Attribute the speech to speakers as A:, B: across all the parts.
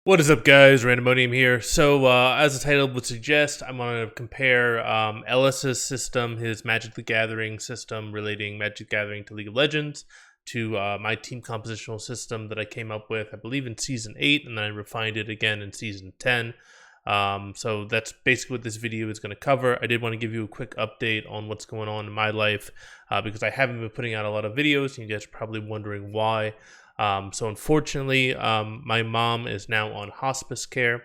A: What is up, guys? Randomonium here. So, as the title would suggest, I'm going to compare Ellis's system, his Magic the Gathering system relating Magic the Gathering to League of Legends, to my team compositional system that I came up with, I believe, in Season 8, and then I refined it again in Season 10. So that's basically what this video is going to cover. I did want to give you a quick update on what's going on in my life because I haven't been putting out a lot of videos, and you guys are probably wondering why. So unfortunately, my mom is now on hospice care.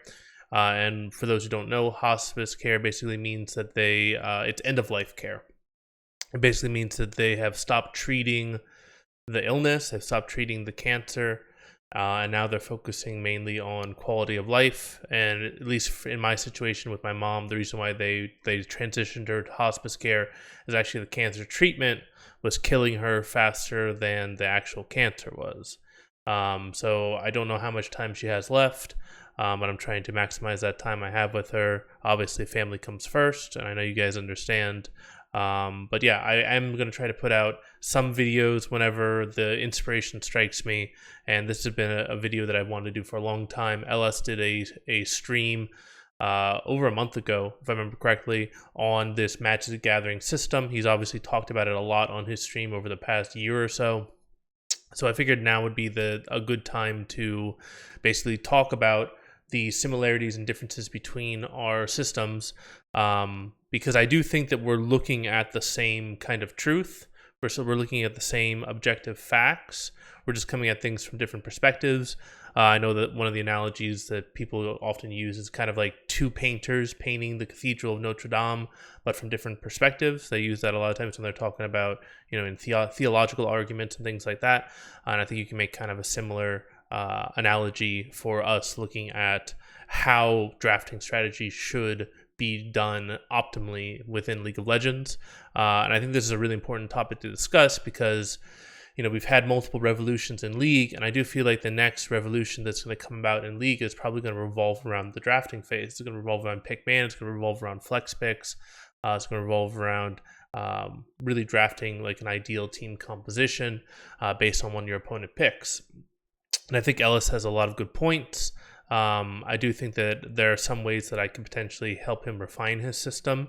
A: And for those who don't know, hospice care basically means that it's end of life care. It basically means that they have stopped treating the illness, have stopped treating the cancer, and now they're focusing mainly on quality of life. And at least in my situation with my mom, the reason why they transitioned her to hospice care is actually the cancer treatment was killing her faster than the actual cancer was. So I don't know how much time she has left, but I'm trying to maximize that time I have with her. Obviously, family comes first, and I know you guys understand. But yeah, I'm going to try to put out some videos whenever the inspiration strikes me, and this has been a video that I've wanted to do for a long time. LS did a stream over a month ago, if I remember correctly, on this Magic the Gathering system. He's obviously talked about it a lot on his stream over the past year or so. So I figured now would be a good time to basically talk about the similarities and differences between our systems, because I do think that we're looking at the same kind of truth. We're looking at the same objective facts. We're just coming at things from different perspectives. I know that one of the analogies that people often use is kind of like two painters painting the Cathedral of Notre Dame, but from different perspectives. They use that a lot of times when they're talking about, in theological arguments and things like that. And I think you can make kind of a similar analogy for us looking at how drafting strategy should be done optimally within League of Legends. And I think this is a really important topic to discuss because we've had multiple revolutions in League, and I do feel like the next revolution that's going to come about in League is probably going to revolve around the drafting phase. It's going to revolve around pick man. It's going to revolve around flex picks. It's going to revolve around really drafting like an ideal team composition based on one your opponent picks. And I think Ellis has a lot of good points. I do think that there are some ways that I can potentially help him refine his system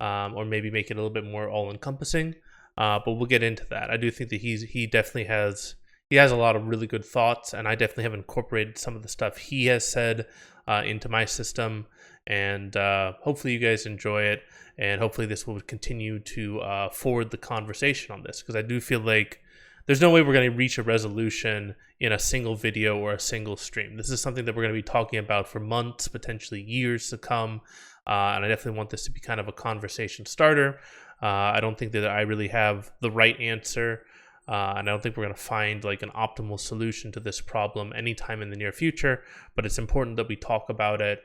A: or maybe make it a little bit more all-encompassing. But we'll get into that. I do think that he definitely has a lot of really good thoughts, and I definitely have incorporated some of the stuff he has said into my system. And hopefully you guys enjoy it, and hopefully this will continue to forward the conversation on this, because I do feel like there's no way we're going to reach a resolution in a single video or a single stream. This is something that we're going to be talking about for months, potentially years to come. And I definitely want this to be kind of a conversation starter. I don't think that I really have the right answer. And I don't think we're going to find like an optimal solution to this problem anytime in the near future. But it's important that we talk about it.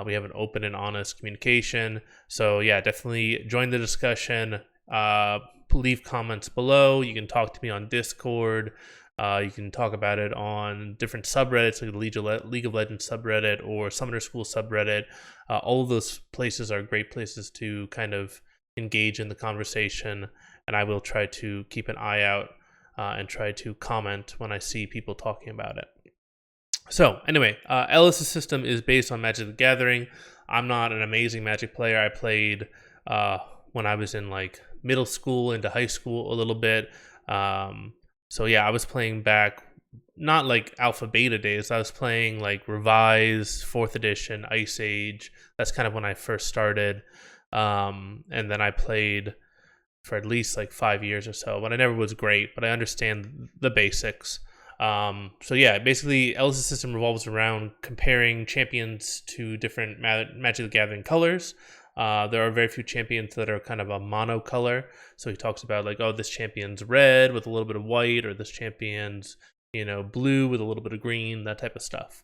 A: We have an open and honest communication. So yeah, definitely join the discussion. Leave comments below. You can talk to me on Discord. You can talk about it on different subreddits, like the League of Legends subreddit or Summoner School subreddit. All of those places are great places to kind of engage in the conversation, and I will try to keep an eye out and try to comment when I see people talking about it. So anyway, Ellis' system is based on Magic the Gathering. I'm not an amazing Magic player. I played when I was in like middle school into high school a little bit. So yeah, I was playing back, not like alpha beta days. I was playing like revised 4th edition, Ice Age. That's kind of when I first started. And then I played for at least like 5 years or so, but I never was great, but I understand the basics. So yeah, basically Ellis' system revolves around comparing champions to different Magic the Gathering colors. There are very few champions that are kind of a mono color. So he talks about like, oh, this champion's red with a little bit of white, or this champion's, blue with a little bit of green, that type of stuff.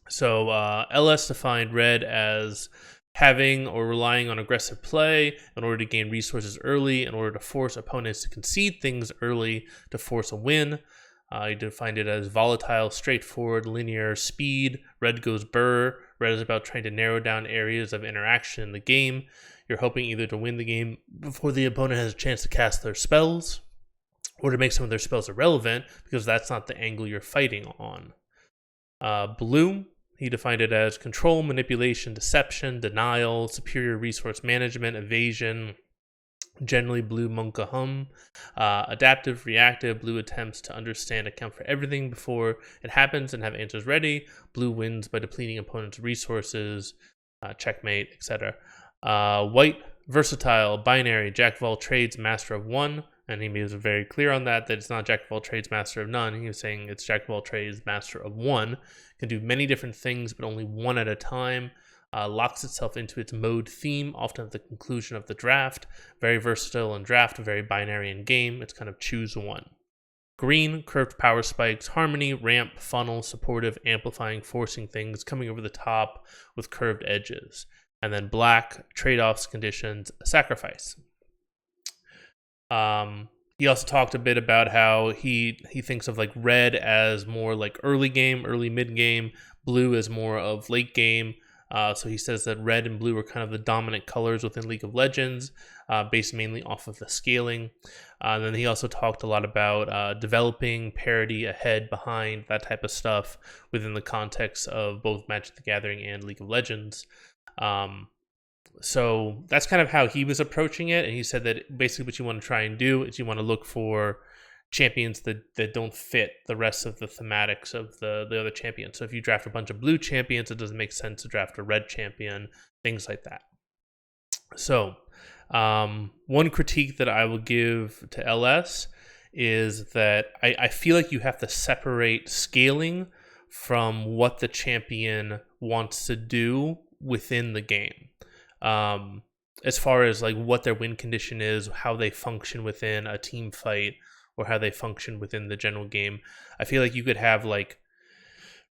A: So LS defined red as having or relying on aggressive play in order to gain resources early, in order to force opponents to concede things early to force a win. He defined it as volatile, straightforward, linear speed. Red goes burr. Red is about trying to narrow down areas of interaction in the game. You're hoping either to win the game before the opponent has a chance to cast their spells, or to make some of their spells irrelevant, because that's not the angle you're fighting on. Blue He defined it as control, manipulation, deception, denial, superior resource management, evasion, generally blue Monka hum, adaptive, reactive. Blue attempts to understand, account for everything before it happens and have answers ready. Blue wins by depleting opponents' resources, checkmate, etc. White, versatile, binary, jack of all trades, master of one. And he was very clear on that it's not jack of all trades, master of none. He was saying it's jack of all trades, master of one. Can do many different things, but only one at a time. Locks itself into its mode theme, often at the conclusion of the draft. Very versatile in draft, very binary in game. It's kind of choose one. Green, curved power spikes, harmony, ramp, funnel, supportive, amplifying, forcing things, coming over the top with curved edges. And then black, trade-offs, conditions, sacrifice. He also talked a bit about how he thinks of like red as more like early game, early mid game, blue as more of late game. So he says that red and blue are kind of the dominant colors within League of Legends, based mainly off of the scaling. And then he also talked a lot about developing parity ahead, behind, that type of stuff within the context of both Magic the Gathering and League of Legends. So that's kind of how he was approaching it. And he said that basically what you want to try and do is you want to look for champions that don't fit the rest of the thematics of the other champions. So if you draft a bunch of blue champions, it doesn't make sense to draft a red champion, things like that. So one critique that I will give to LS is that I feel like you have to separate scaling from what the champion wants to do within the game. As far as like what their win condition is, how they function within a team fight, or how they function within the general game. I feel like you could have like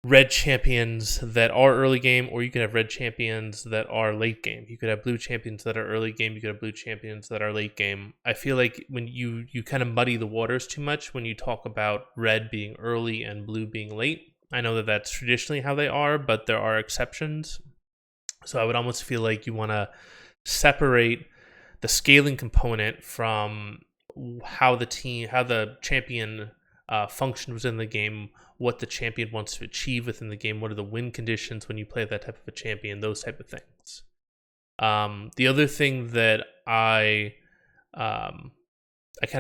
A: red champions that are early game, or you could have red champions that are late game. You could have blue champions that are early game. You could have blue champions that are late game. I feel like when you kind of muddy the waters too much when you talk about red being early and blue being late. I know that that's traditionally how they are, but there are exceptions. So I would almost feel like you want to separate the scaling component from how the champion functions within the game, what the champion wants to achieve within the game, what are the win conditions when you play that type of a champion, those type of things. The other thing that I kind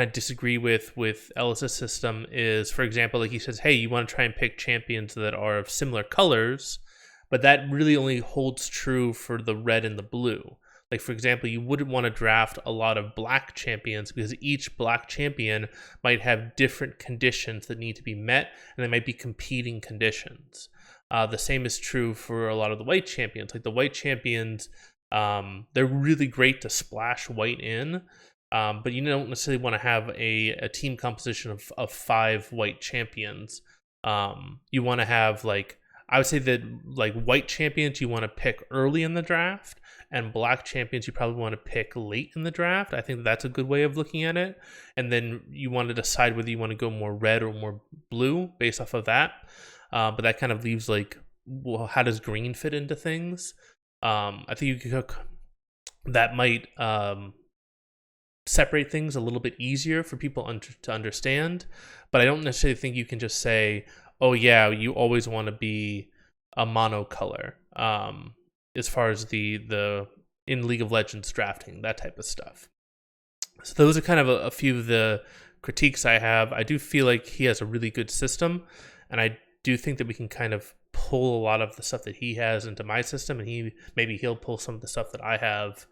A: of disagree with Ellis's system is, for example, like he says, hey, you want to try and pick champions that are of similar colors, but that really only holds true for the red and the blue. Like, for example, you wouldn't want to draft a lot of black champions because each black champion might have different conditions that need to be met, and they might be competing conditions. The same is true for a lot of the white champions. Like the white champions, they're really great to splash white in, but you don't necessarily want to have a team composition of 5 white champions. You want to have, like, I would say that like white champions you want to pick early in the draft, and black champions you probably want to pick late in the draft. I think that's a good way of looking at it. And then you want to decide whether you want to go more red or more blue based off of that. But that kind of leaves like, well, how does green fit into things? I think you could, that might separate things a little bit easier for people to understand. But I don't necessarily think you can just say, oh yeah, you always want to be a monocolor. As far as the in League of Legends drafting, that type of stuff. So those are kind of a few of the critiques I have. I do feel like he has a really good system, and I do think that we can kind of pull a lot of the stuff that he has into my system, and maybe he'll pull some of the stuff that I have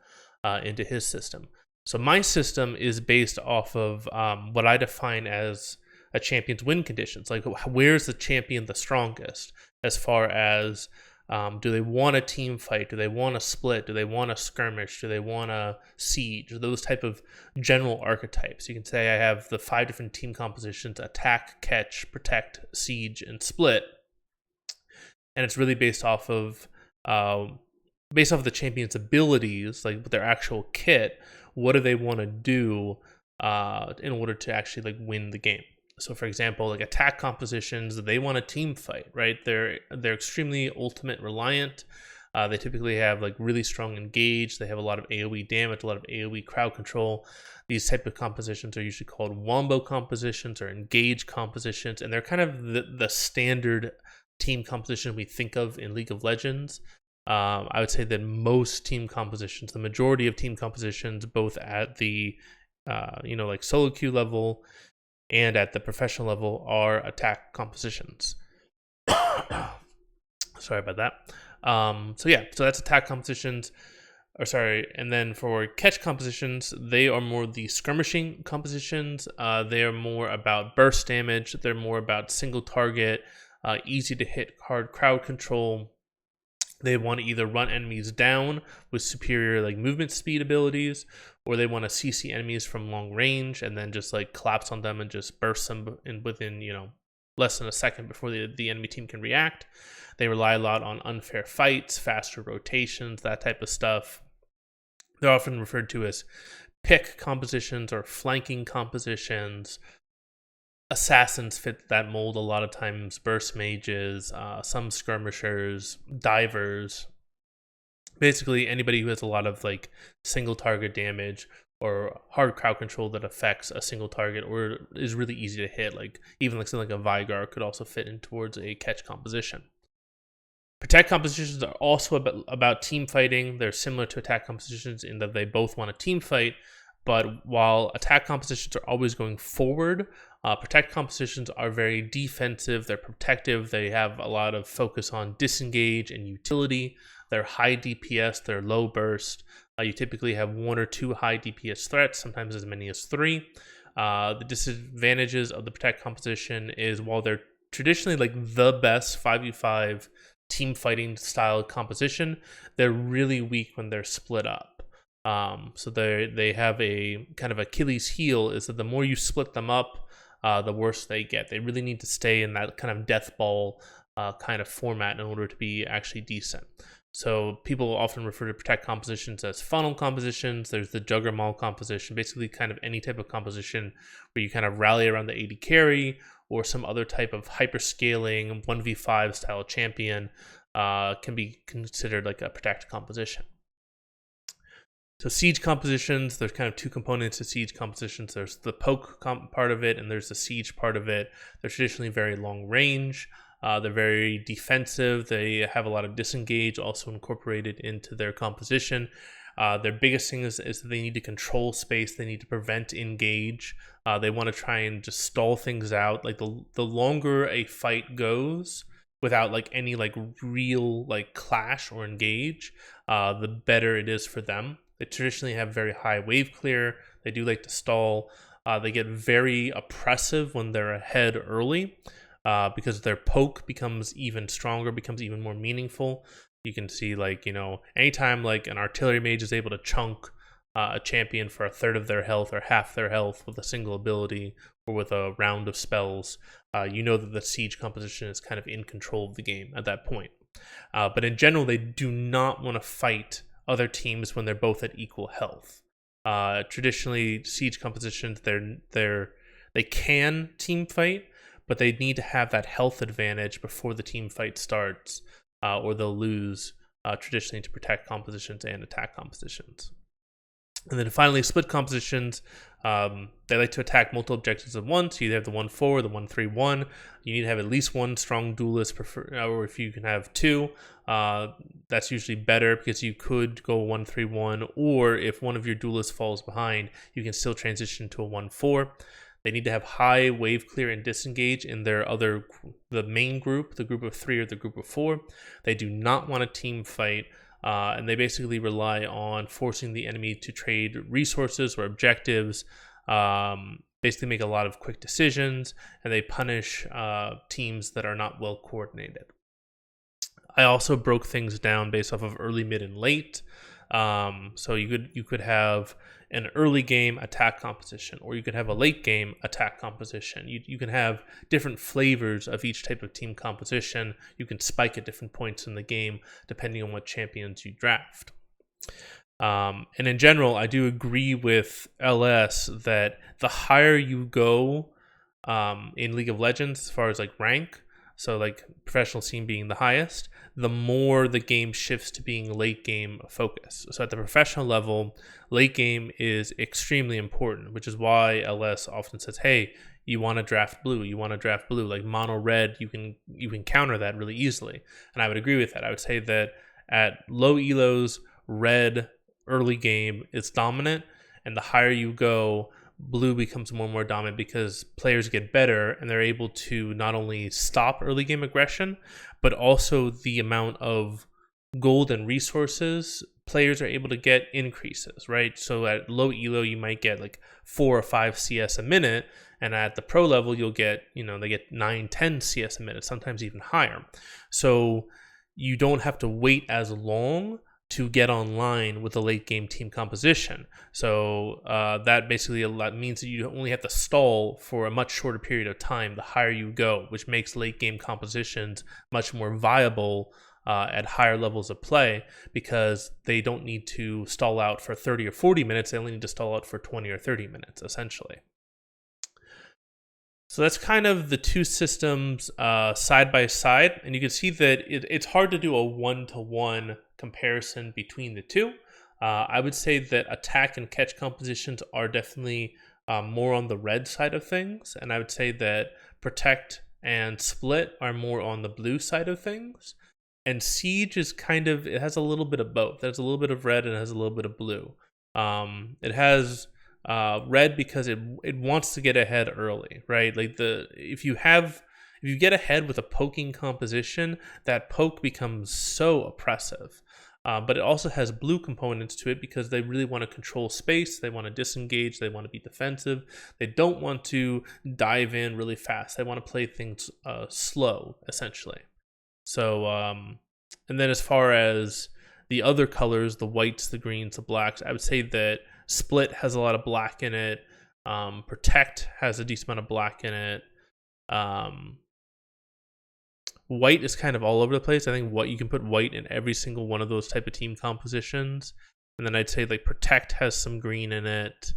A: into his system. So my system is based off of what I define as a champion's win conditions. Like, where's the champion the strongest as far as do they want a team fight? Do they want a split? Do they want a skirmish? Do they want a siege? Those type of general archetypes. You can say I have the 5 different team compositions: attack, catch, protect, siege, and split. And it's really based off of the champion's abilities, like with their actual kit. What do they want to do in order to actually like win the game? So, for example, like attack compositions, they want a team fight, right? They're extremely ultimate reliant. They typically have like really strong engage. They have a lot of AoE damage, a lot of AoE crowd control. These type of compositions are usually called wombo compositions or engage compositions, and they're kind of the standard team composition we think of in League of Legends. I would say that most team compositions, the majority of team compositions, both at the like solo queue level and at the professional level, are attack compositions. Sorry about that. So that's attack compositions. And then for catch compositions, they are more the skirmishing compositions. They are more about burst damage. They're more about single target, easy to hit, hard crowd control. They want to either run enemies down with superior like movement speed abilities, or they want to CC enemies from long range and then just like collapse on them and just burst them within less than a second before the enemy team can react. They rely a lot on unfair fights, faster rotations, that type of stuff. They're often referred to as pick compositions or flanking compositions. Assassins fit that mold a lot of times. Burst mages, some skirmishers, divers. Basically, anybody who has a lot of like single target damage or hard crowd control that affects a single target or is really easy to hit. Like even like something like a Vigar could also fit in towards a catch composition. Protect compositions are also about team fighting. They're similar to attack compositions in that they both want a team fight, but while attack compositions are always going forward, protect compositions are very defensive. They're protective. They have a lot of focus on disengage and utility. They're high DPS. They're low burst. You typically have 1 or 2 high DPS threats, sometimes as many as 3. The disadvantages of the protect composition is while they're traditionally like the best 5v5 team fighting style composition, they're really weak when they're split up. So they have a kind of Achilles heel is that the more you split them up, the worse they get. They really need to stay in that kind of death ball kind of format in order to be actually decent. So people often refer to protect compositions as funnel compositions. There's the Juggermaul composition, basically kind of any type of composition where you kind of rally around the AD carry or some other type of hyperscaling 1v5 style champion can be considered like a protect composition. So siege compositions, there's kind of 2 components to siege compositions. There's the poke part of it and there's the siege part of it. They're traditionally very long range. They're very defensive. They have a lot of disengage also incorporated into their composition. Their biggest thing is that they need to control space. They need to prevent engage. They want to try and just stall things out. Like the longer a fight goes without like any like real like clash or engage, the better it is for them. They traditionally have very high wave clear. They do like to stall. They get very oppressive when they're ahead early because their poke becomes even stronger, becomes even more meaningful. You can see like, anytime like an artillery mage is able to chunk a champion for a third of their health or half their health with a single ability or with a round of spells, that the siege composition is kind of in control of the game at that point. But in general, they do not want to fight other teams when they're both at equal health. Traditionally, siege compositions, they can team fight, but they need to have that health advantage before the team fight starts, or they'll lose traditionally to protect compositions and attack compositions. And then finally, split compositions. They like to attack multiple objectives at once. You either have the 1-4, the 1-3-1. You need to have at least one strong duelist, or if you can have 2, that's usually better because you could go 1-3-1, or if one of your duelists falls behind, you can still transition to a 1-4. They need to have high wave clear and disengage in the main group, the group of 3 or the group of 4. They do not want a team fight. And they basically rely on forcing the enemy to trade resources or objectives, basically make a lot of quick decisions, and they punish teams that are not well coordinated. I also broke things down based off of early, mid, and late. So you could have an early game attack composition, or you could have a late game attack composition. You can have different flavors of each type of team composition. You can spike at different points in the game depending on what champions you draft. And in general, I do agree with LS that the higher you go in League of Legends as far as like rank, so like professional scene being the highest, the more the game shifts to being late game focused. So at the professional level, late game is extremely important, which is why LS often says, hey, you want to draft blue, like mono red, you can counter that really easily. And I would agree with that. I would say that at low elos, red early game is dominant, and the higher you go, blue becomes more and more dominant because players get better and they're able to not only stop early game aggression, but also the amount of gold and resources players are able to get increases, right? So at low elo, you might get like 4 or 5 CS a minute, and at the pro level, you'll get, they get 9, 10 CS a minute, sometimes even higher. So you don't have to wait as long to get online with a late game team composition. So that basically means that you only have to stall for a much shorter period of time the higher you go, which makes late game compositions much more viable at higher levels of play, because they don't need to stall out for 30 or 40 minutes. They only need to stall out for 20 or 30 minutes, essentially. So that's kind of the two systems side by side. And you can see that it's hard to do a one-to-one comparison between the two. I would say that attack and catch compositions are definitely more on the red side of things. And I would say that protect and split are more on the blue side of things. And siege is it has a little bit of both. There's a little bit of red and it has a little bit of blue. It has red because it wants to get ahead early, right? Like if you get ahead with a poking composition, that poke becomes so oppressive. But it also has blue components to it because they really want to control space. They want to disengage. They want to be defensive. They don't want to dive in really fast. They want to play things slow, essentially. So, and then as far as the other colors, the whites, the greens, the blacks, I would say that split has a lot of black in it. Protect has a decent amount of black in it. White is kind of all over the place. I think you can put white in every single one of those type of team compositions. And then I'd say like protect has some green in it.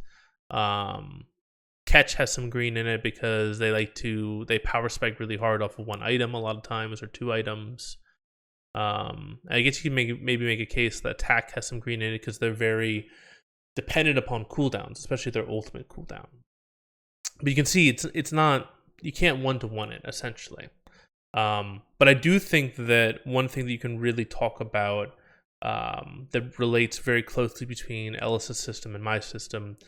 A: Catch has some green in it because they power spike really hard off of one item a lot of times, or 2 items. I guess you can maybe make a case that attack has some green in it because they're very dependent upon cooldowns, especially their ultimate cooldown. But you can see it's not, you can't one-to-one it, essentially. But I do think that one thing that you can really talk about that relates very closely between Ellis's system and my system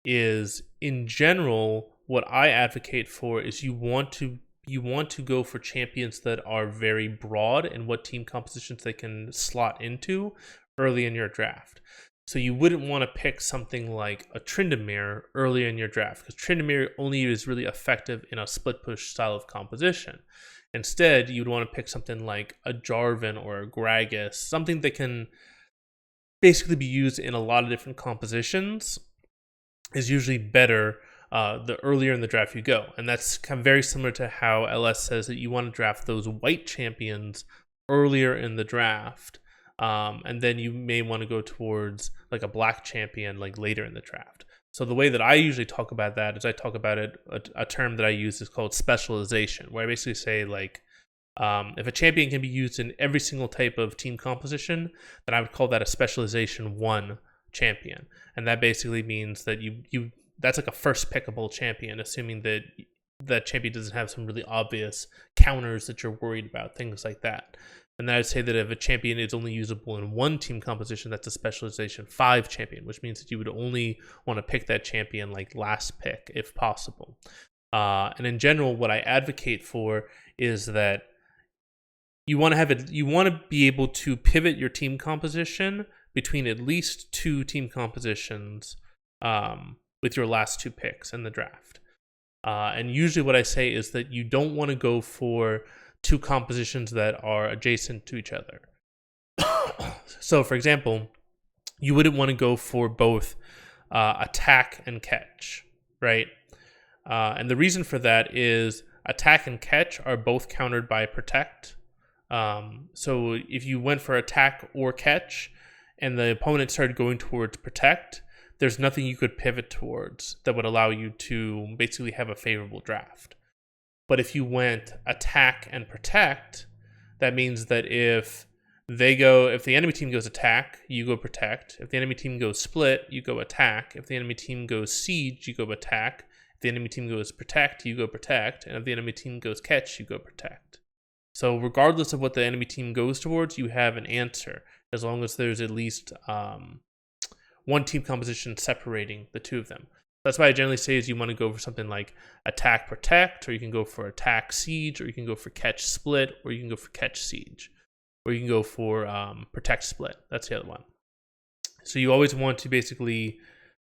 A: is, in general, what I advocate for is you want to go for champions that are very broad in what team compositions they can slot into early in your draft. So you wouldn't want to pick something like a Tryndamere early in your draft, because Tryndamere only is really effective in a split push style of composition. Instead, you'd want to pick something like a Jarvan or a Gragas, something that can basically be used in a lot of different compositions, is usually better the earlier in the draft you go. And that's kind of very similar to how LS says that you want to draft those white champions earlier in the draft. And then you may want to go towards like a black champion like later in the draft. So the way that I usually talk about that is I talk about it, a term that I use is called specialization, where I basically say like, if a champion can be used in every single type of team composition, then I would call that a specialization 1 champion. And that basically means that that's like a first pickable champion, assuming that that champion doesn't have some really obvious counters that you're worried about, things like that. And then I'd say that if a champion is only usable in 1 team composition, that's a specialization 5 champion, which means that you would only want to pick that champion like last pick if possible. And in general, what I advocate for is that you want to be able to pivot your team composition between at least 2 team compositions with your last 2 picks in the draft. And usually what I say is that you don't want to go for 2 compositions that are adjacent to each other. So, for example, you wouldn't want to go for both attack and catch, right? And the reason for that is attack and catch are both countered by protect. So if you went for attack or catch and the opponent started going towards protect, there's nothing you could pivot towards that would allow you to basically have a favorable draft. But if you went attack and protect, that means that if the enemy team goes attack, you go protect. If the enemy team goes split, you go attack. If the enemy team goes siege, you go attack. If the enemy team goes protect, you go protect. And if the enemy team goes catch, you go protect. So regardless of what the enemy team goes towards, you have an answer, as long as there's at least one team composition separating the two of them. That's why I generally say is you want to go for something like attack protect, or you can go for attack siege, or you can go for catch split, or you can go for catch siege, or you can go for protect split. That's the other one. So you always want to basically,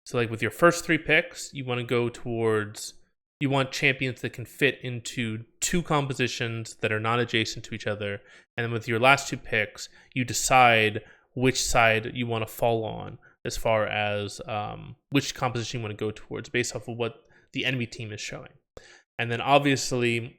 A: so like with your first 3 picks, you want to go towards, you want champions that can fit into 2 compositions that are not adjacent to each other. And then with your last 2 picks, you decide which side you want to fall on as far as which composition you want to go towards based off of what the enemy team is showing. And then obviously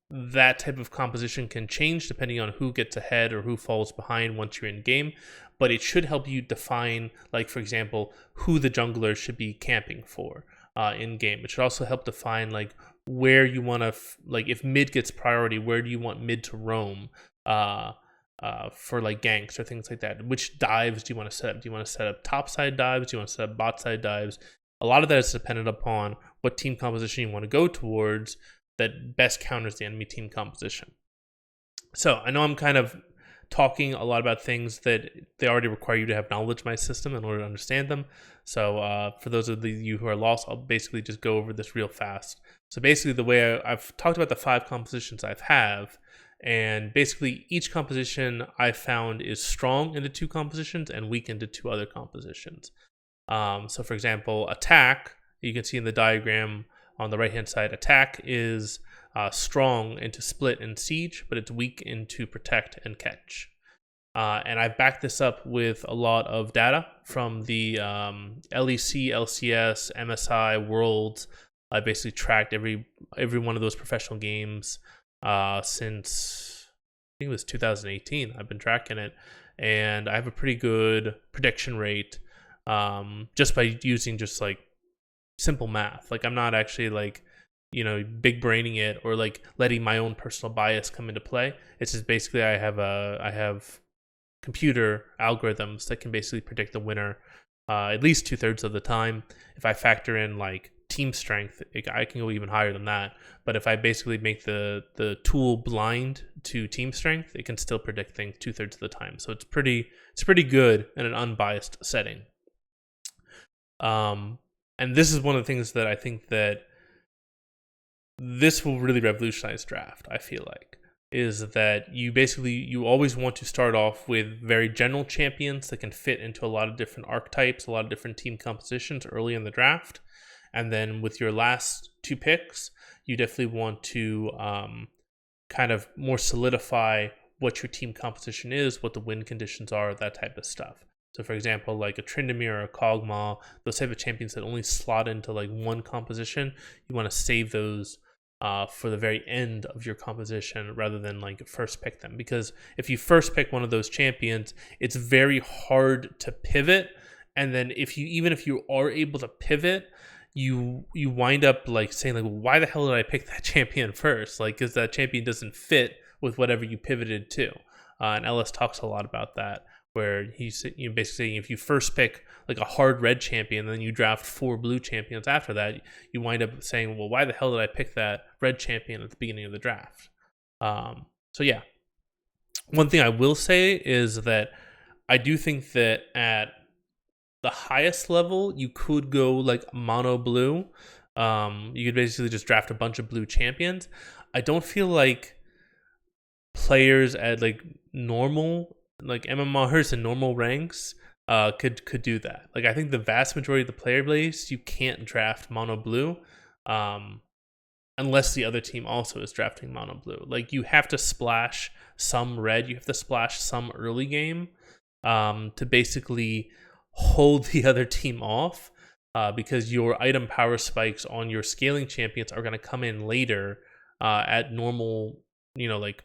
A: that type of composition can change depending on who gets ahead or who falls behind once you're in game, but it should help you define, like for example, who the jungler should be camping for in game. It should also help define like where you want to, like if mid gets priority, where do you want mid to roam for like ganks or things like that. Which dives do you want to set up? Do you want to set up top side dives? Do you want to set up bot side dives? A lot of that is dependent upon what team composition you want to go towards that best counters the enemy team composition. So I know I'm kind of talking a lot about things that they already require you to have knowledge of my system in order to understand them. So for those of you who are lost, I'll basically just go over this real fast. So basically the way I've talked about the 5 compositions I have, and basically each composition I found is strong into 2 compositions and weak into 2 other compositions. So for example, attack, you can see in the diagram on the right hand side, attack is strong into split and siege, but it's weak into protect and catch. And I've backed this up with a lot of data from the LEC, LCS, MSI, Worlds. I basically tracked every one of those professional games since I think it was 2018. I've been tracking it, and I have a pretty good prediction rate just by using just like simple math. Like I'm not actually like, big braining it or like letting my own personal bias come into play. It's just basically I have computer algorithms that can basically predict the winner at least 2/3 of the time. If I factor in like team strength, I can go even higher than that. But if I basically make the tool blind to team strength, it can still predict things 2/3 of the time. So it's pretty good in an unbiased setting. And this is one of the things that I think that this will really revolutionize draft, I feel like, is that you always want to start off with very general champions that can fit into a lot of different archetypes, a lot of different team compositions early in the draft. And then with your last 2 picks, you definitely want to kind of more solidify what your team composition is, what the win conditions are, that type of stuff. So for example, like a Tryndamere or a Kog'Maw, those type of champions that only slot into like one composition, you want to save those for the very end of your composition rather than like first pick them. Because if you first pick one of those champions, it's very hard to pivot. And then if you are able to pivot, you wind up like saying like, well, why the hell did I pick that champion first? Like, because that champion doesn't fit with whatever you pivoted to. And LS talks a lot about that, where he's basically saying if you first pick like a hard red champion, then you draft 4 blue champions after that, you wind up saying, well, why the hell did I pick that red champion at the beginning of the draft? So yeah, one thing I will say is that I do think that at the highest level, you could go like mono blue. You could basically just draft a bunch of blue champions. I don't feel like players at like normal, like MMRs and normal ranks could do that. Like I think the vast majority of the player base, you can't draft mono blue unless the other team also is drafting mono blue. Like you have to splash some red, you have to splash some early game to basically hold the other team off because your item power spikes on your scaling champions are going to come in later at normal, like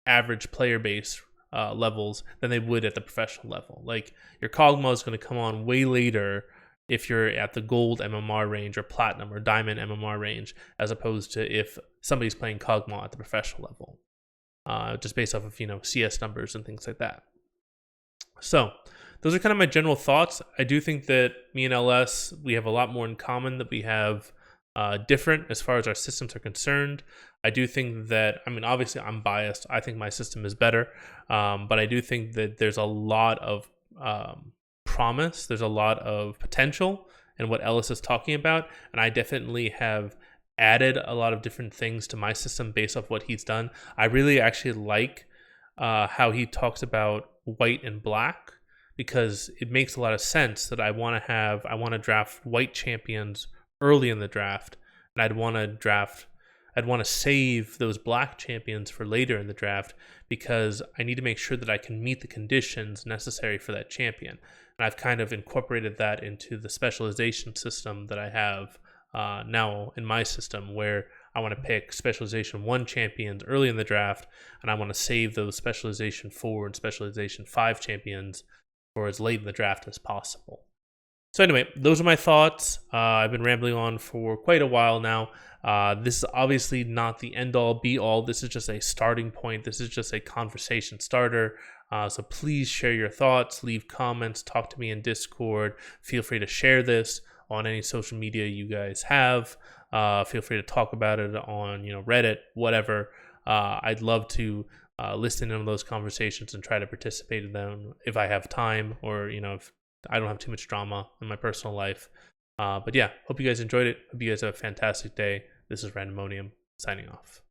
A: average player base levels than they would at the professional level. Like your Kog'Maw is going to come on way later if you're at the gold MMR range or platinum or diamond MMR range, as opposed to if somebody's playing Kog'Maw at the professional level, just based off of CS numbers and things like that. So those are kind of my general thoughts. I do think that me and LS, we have a lot more in common that we have different as far as our systems are concerned. I do think that, I mean, obviously I'm biased. I think my system is better, but I do think that there's a lot of promise. There's a lot of potential in what Ellis is talking about, and I definitely have added a lot of different things to my system based off what he's done. I really actually like how he talks about white and black, because it makes a lot of sense that I want to draft white champions early in the draft, and I'd want to save those black champions for later in the draft, because I need to make sure that I can meet the conditions necessary for that champion. And I've kind of incorporated that into the specialization system that I have now in my system, where I want to pick specialization 1 champions early in the draft, and I want to save those specialization 4 and specialization 5 champions for as late in the draft as possible. So anyway, those are my thoughts. I've been rambling on for quite a while now. This is obviously not the end-all, be-all. This is just a starting point. This is just a conversation starter. So please share your thoughts, leave comments, talk to me in Discord. Feel free to share this on any social media you guys have. Feel free to talk about it on Reddit, whatever. I'd love to listen in on those conversations and try to participate in them if I have time, or if I don't have too much drama in my personal life. But yeah, hope you guys enjoyed it. Hope you guys have a fantastic day. This is Randomonium signing off.